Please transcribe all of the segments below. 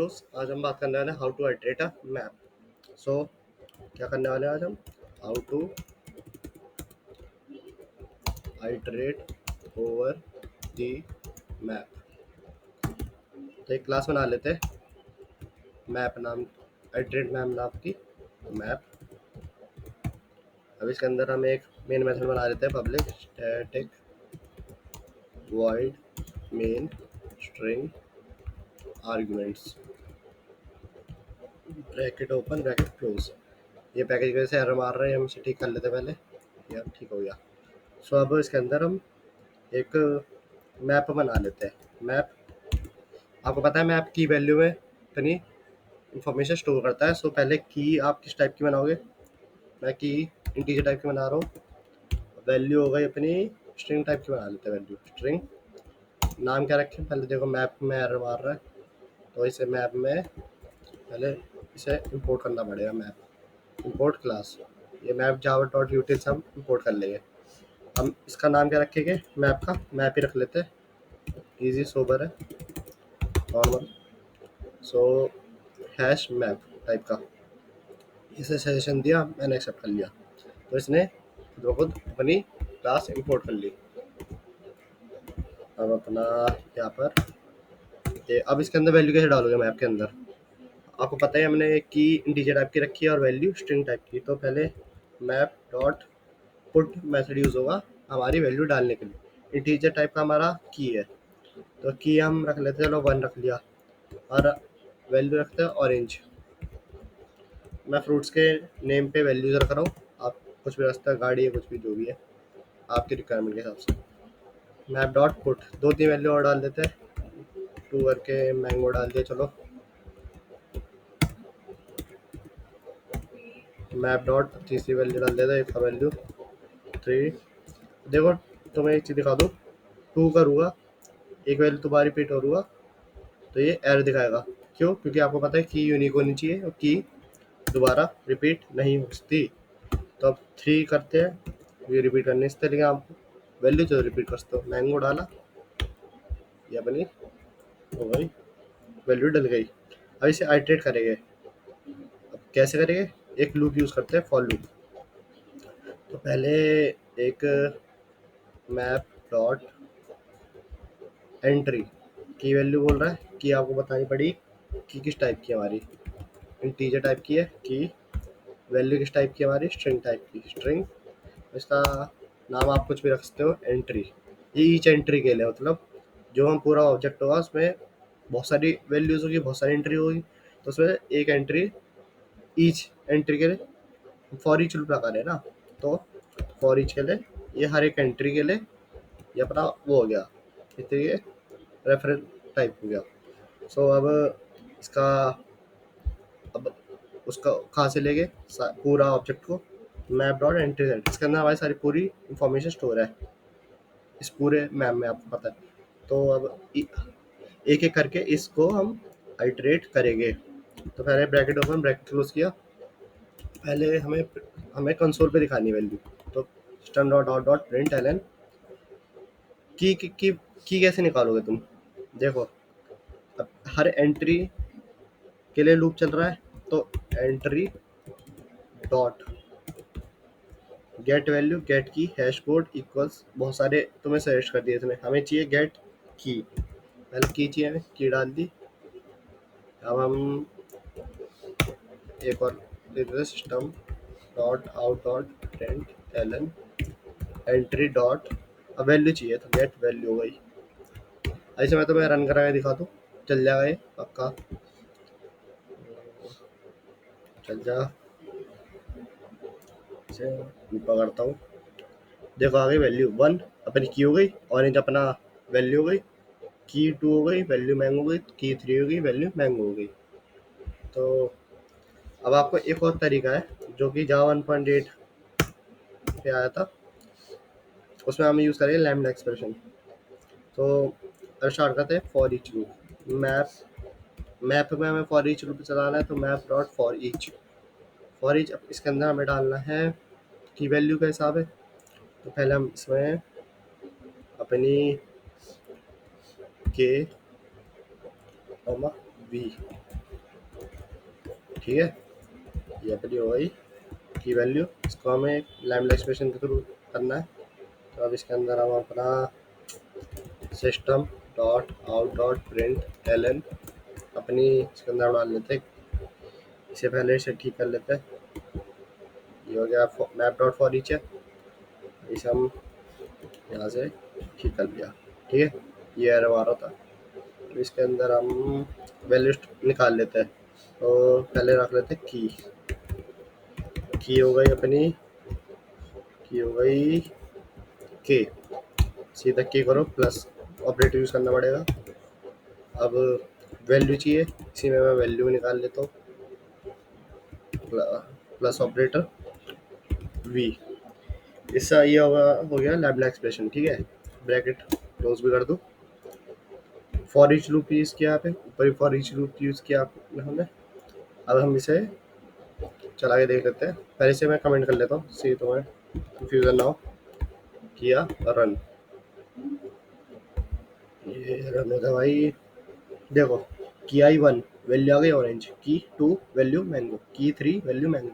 Bros. आज हम बात करने वाले हैं how to iterate a map. सो क्या करने वाले हैं आज हम? How to iterate over the map. तो एक क्लास बना लेते हैं मैप नाम, आइटरेट मैप नाम की मैप। अब इसके अंदर हम एक मेन मेथड बना लेते हैं, public static void main string arguments bracket open bracket close. ये पैकेज की वजह से एरर मार रहे हैं, हम इसे ठीक कर लेते हैं पहले। ये अब ठीक हो गया। सो अब इसके अंदर हम एक मैप बना लेते हैं। मैप, आपको पता है मैप की वैल्यू में इतनी इंफॉर्मेशन स्टोर करता है। सो पहले की आप किस टाइप की बनाओगे? मैं की इंटीजर टाइप की बना रहा हूँ। वैल्यू हो गई अपनी स्ट्रिंग टाइप की बना लेते हैं। वैल्यू स्ट्रिंग, नाम क्या रखें? पहले देखो मैप में एरर मार रहा है, तो इसे मैप में पहले इसे इंपोर्ट करना पड़ेगा। मैप इंपोर्ट क्लास, ये मैप जावा डॉट यूटिल्स हम इंपोर्ट कर लेंगे। हम इसका नाम क्या रखेंगे? मैप का मैप ही रख लेते हैं, इजी सोबर है, नॉर्मल। सो हैश मैप टाइप का इसे सजेशन दिया, मैंने एक्सेप्ट कर लिया, तो इसने खुद ब खुद अपनी क्लास इंपोर्ट कर ली। अब अपना यहाँ पर अब इसके अंदर वैल्यू कैसे डालोगे मैप के अंदर? आपको पता है हमने की इंटीजर टाइप की रखी है और वैल्यू स्ट्रिंग टाइप की। तो पहले map dot put method use होगा हमारी वैल्यू डालने के लिए। इंटीजर टाइप का हमारा की है, तो की हम रख लेते हैं, चलो 1 रख लिया, और वैल्यू रखते हैं ऑरेंज। मैं फ्रूट्स के नेम पे वैल्यूज रख रहा हूँ, आप कुछ भी रखते हैं, गाड़ी है, कुछ भी, जो भी है आपकी रिक्वायरमेंट के हिसाब से। मैप डॉट पुट 2-3 वैल्यू और डाल देते हैं, 2 करके मैंगो डाल दिया। चलो मैप डॉट तीसरी वैल्यू डाल देते हैं, एक वैल्यू 3। देखो तुम्हें एक चीज़ दिखा दूँ, 2 करूँगा, एक वैल्यू दोबारा रिपीट हो रूँगा, तो ये एरर दिखाएगा। क्यों? क्योंकि आपको पता है की यूनिक होनी चाहिए और की दोबारा रिपीट नहीं हो सकती। तो अब 3 करते हैं, ये रिपीट करने इस तरीके आप वैल्यू जो रिपीट कर सकते हो। मैंगो डाला, ये अपनी हो गई, वैल्यू डल गई। अब इसे आइटरेट करेंगे। अब कैसे करेंगे? एक लूप यूज़ करते हैं, फॉर लूप। तो पहले एक मैप डॉट एंट्री की वैल्यू बोल रहा है कि आपको बतानी पड़ी कि किस टाइप की हमारी इंटीजर टाइप की है, कि वैल्यू किस टाइप की हमारी स्ट्रिंग टाइप की। स्ट्रिंग, इसका नाम आप कुछ भी रख सकते हो। एंट्री, ये ईच एंट्री के लिए, मतलब जो हम पूरा ऑब्जेक्ट होगा उसमें बहुत सारी वैल्यूज होगी, बहुत सारी एंट्री होगी, तो उसमें एक एंट्री ईच एंट्री के लिए। फॉर ईच लूप लगा रहे हैं ना, तो फॉर ईच के लिए ये हर एक एंट्री के लिए ये अपना वो हो गया, इसलिए ये रेफरेंस टाइप हो गया। सो अब इसका, अब उसका कहाँ से लेंगे पूरा ऑब्जेक्ट को? मैप डॉट एंट्री सेट, इसके अंदर हमारी सारी पूरी इंफॉर्मेशन स्टोर है इस पूरे मैप में, आपको पता है। तो अब एक एक करके इसको हम आइटरेट करेंगे। तो पहले ब्रैकेट ओपन ब्रैकेट क्लोज किया, पहले हमें हमें कंसोल पे दिखानी वैल्यू। तो system dot out dot print एलन की कैसे निकालोगे तुम? देखो अब हर एंट्री के लिए लूप चल रहा है, तो entry dot get value gate की हैश कोड इक्वल्स, बहुत सारे तुम्हें सजेस्ट कर दिए इसमें, हमें चाहिए गेट की। पहले की चाहिए, हमें की डाल दी। अब हम एक और दे देते, system dot out dot print एलन एंट्री डॉट, अब वैल्यू चाहिए तो गेट वैल्यू हो गई। ऐसे मैं तुम्हें रन करा के दिखा दूँ, चल जाएगा ये पक्का, चल जा। इसे ऊपर करता हूँ, देखो आ गई वैल्यू 1 अपनी की हो गई, ऑरेंज अपना वैल्यू हो गई, की 2 हो गई, वैल्यू मैंगो हो गई, की 3 हो गई, वैल्यू मैंगो हो गई। तो अब आपको एक और तरीका है जो कि जावा 1.8 पे आया था, उसमें हम यूज़ करेंगे लैम्डा एक्सप्रेशन। तो स्टार्ट करते हैं फॉर ईच लूप। मैप में हमें फॉर ईच लूप चलाना है, तो मैप डॉट फॉर ईच, अब इसके अंदर हमें डालना है की वैल्यू का हिसाब है। तो पहले हम इसमें अपनी के वी। ठीक है, ये अपनी हो गई की वैल्यू। इसको हमें लैम्ब्डा एक्सप्रेशन के थ्रू करना है। तो अब इसके अंदर हम अपना system dot out dot print L N अपनी इसके अंदर डाल लेते हैं। इसे पहले इसे ठीक कर लेते हैं। ये हो गया मैप डॉट फॉर ईच है, इसे हम यहाँ से ठीक कर लिया। ठीक है, ये एरर आ रहा था। तो इसके अंदर हम वैल्यू निकाल लेते हैं। तो पहले रख लेते हैं की हो गई अपनी, की हो गई के, सीधा के करो प्लस ऑपरेटर यूज़ करना पड़ेगा। अब वैल्यू चाहिए, इसी में मैं वैल्यू निकाल लेता हूँ, प्लस ऑपरेटर वी। इससे ये हो गया लैम्ब्डा एक्सप्रेशन। ठीक है, ब्रैकेट क्लोज भी कर दूँ। फॉर ईच लूप यूज़ किया यहाँ पे, ऊपर ही फॉर ईच लूप यूज़ किया हमने। अब हम इसे चला के देख लेते हैं। पहले से मैं कमेंट कर लेता हूँ, सी तुम्हें कंफ्यूजन ना हो। किया रन, ये रन होता है भाई। देखो की आई 1 वैल्यू आ गई ऑरेंज, की 2 वैल्यू मैंगो, की 3 वैल्यू मैंगो।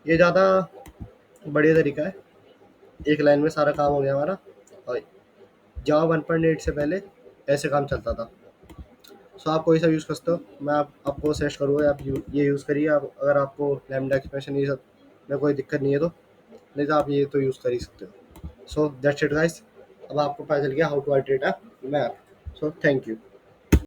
ये ज़्यादा बढ़िया तरीका है, एक लाइन में सारा काम हो गया हमारा। और जावा 1.8 से पहले ऐसे काम चलता था। सो आप कोई सा यूज़ कर सकते हो, मैं आपको सजेस्ट करूँगा आप ये यूज़ करिए। आप अगर आपको लैम्ब्डा एक्सप्रेशन ये सब में कोई दिक्कत नहीं है तो, नहीं तो आप ये तो यूज़ कर ही सकते हो। सो दैट्स इट गाइस, अब आपको पता चल गया how to iterate a map. So thank you.